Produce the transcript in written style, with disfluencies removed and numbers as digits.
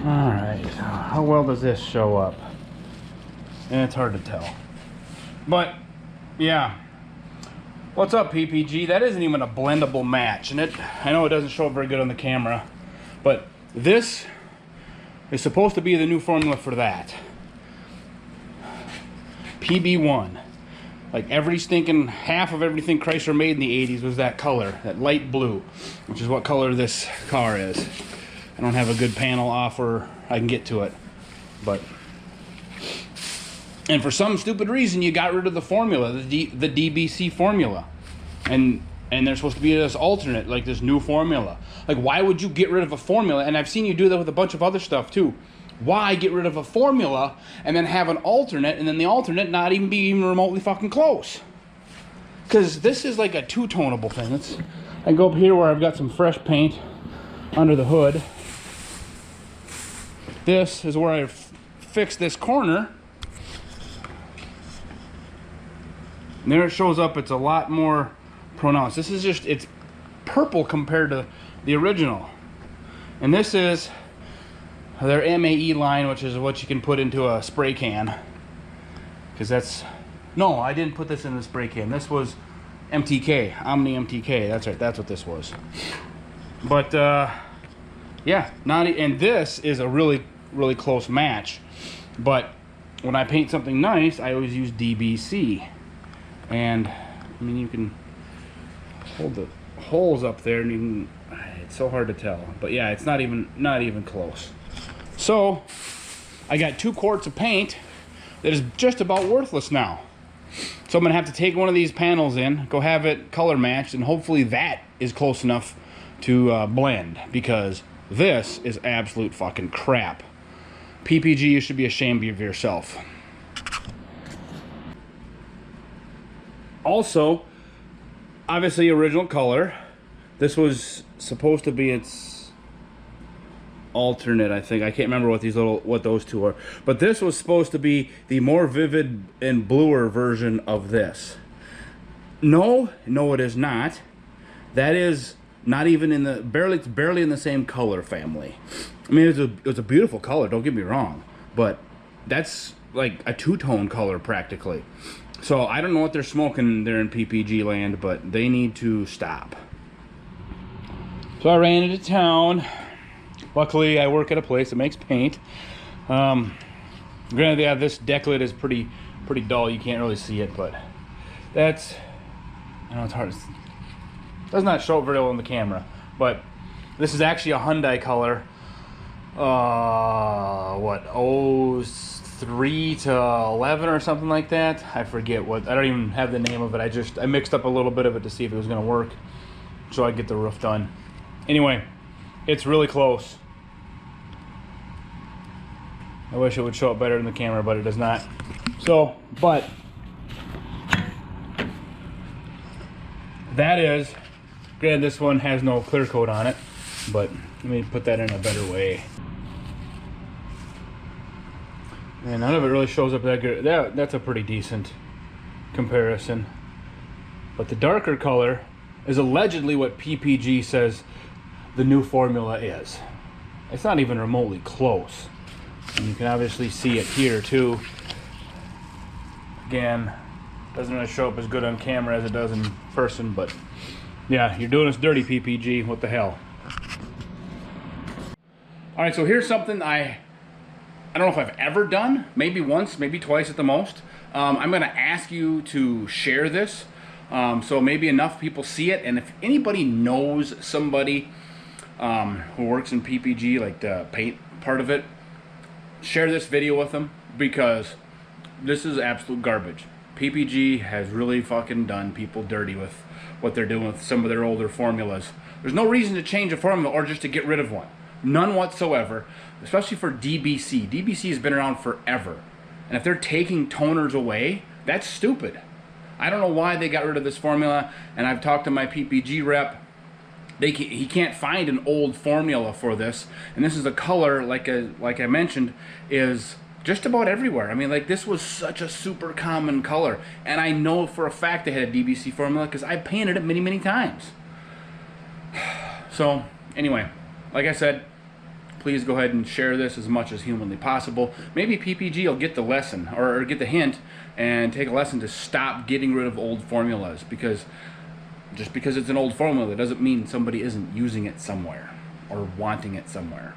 Alright, how well does this show up? And it's hard to tell. But, yeah. What's up, PPG? That isn't even a blendable match. And I know it doesn't show up very good on the camera. But this is supposed to be the new formula for that. PB1. Like every stinking half of everything Chrysler made in the 80s was that color, that light blue, which is what color this car is. I don't have a good panel off where I can get to it, and for some stupid reason you got rid of the formula, the DBC formula, and there's supposed to be this alternate, like this new formula. Like, why would you get rid of a formula? And I've seen you do that with a bunch of other stuff too. Why get rid of a formula and then have an alternate, and then the alternate not even be remotely fucking close? Because this is like a two-tonable thing. I go up here where I've got some fresh paint under the hood. This is where I've fixed this corner. And there it shows up, it's a lot more pronounced. This is just, it's purple compared to the original. And this is their MAE line, which is what you can put into a spray can. Because that's, no, I didn't put this in the spray can. This was MTK, Omni MTK. That's right, that's what this was. But, yeah, and this is a really close match. But when I paint something nice, I always use DBC. And I mean, you can hold the holes up there, and you can, it's so hard to tell. But yeah, it's not even close. So I got 2 quarts of paint that is just about worthless now. So I'm gonna have to take one of these panels in, go have it color matched, and hopefully that is close enough to blend, because this is absolute fucking crap. PPG, you should be ashamed of yourself. Also, obviously original color. This was supposed to be its alternate, I think. I can't remember what those two are. But this was supposed to be the more vivid and bluer version of this. No, it is not. That is not even in the, it's barely in the same color family. I mean, it was a beautiful color, don't get me wrong, but that's like a two-tone color practically. So I don't know what they're smoking there in PPG land, but they need to stop. So I ran into town. Luckily, I work at a place that makes paint. Granted, yeah, this deck lid is pretty dull. You can't really see it, but that's, I know it's hard. It does not show up very well on the camera, but this is actually a Hyundai color. What, 03 to 11 or something like that. I forget what, I don't even have the name of it. I mixed up a little bit of it to see if it was gonna work, so I get the roof done. Anyway, it's really close. I wish it would show up better in the camera, but it does not. So, but that is, granted, this one has no clear coat on it, but let me put that in a better way. And none of it really shows up that good. That's a pretty decent comparison. But the darker color is allegedly what PPG says the new formula is. It's not even remotely close. And you can obviously see it here too. Again, doesn't really show up as good on camera as it does in person, but yeah, you're doing us dirty, PPG. What the hell? All right, so here's something I don't know if I've ever done, maybe once, maybe twice at the most. I'm gonna ask you to share this, so maybe enough people see it, and if anybody knows somebody who works in PPG, like the paint part of it, share this video with them, because this is absolute garbage. PPG has really fucking done people dirty with what they're doing with some of their older formulas. There's no reason to change a formula or just to get rid of one. None whatsoever, especially for DBC. DBC has been around forever. And if they're taking toners away, that's stupid. I don't know why they got rid of this formula, and I've talked to my PPG rep. He can't find an old formula for this, and this is a color, like I mentioned, is just about everywhere. I mean, like, this was such a super common color, and I know for a fact they had a DBC formula because I painted it many times. So anyway, like I said, please go ahead and share this as much as humanly possible. Maybe PPG will get the lesson, or get the hint, and take a lesson to stop getting rid of old formulas, because just because it's an old formula doesn't mean somebody isn't using it somewhere or wanting it somewhere.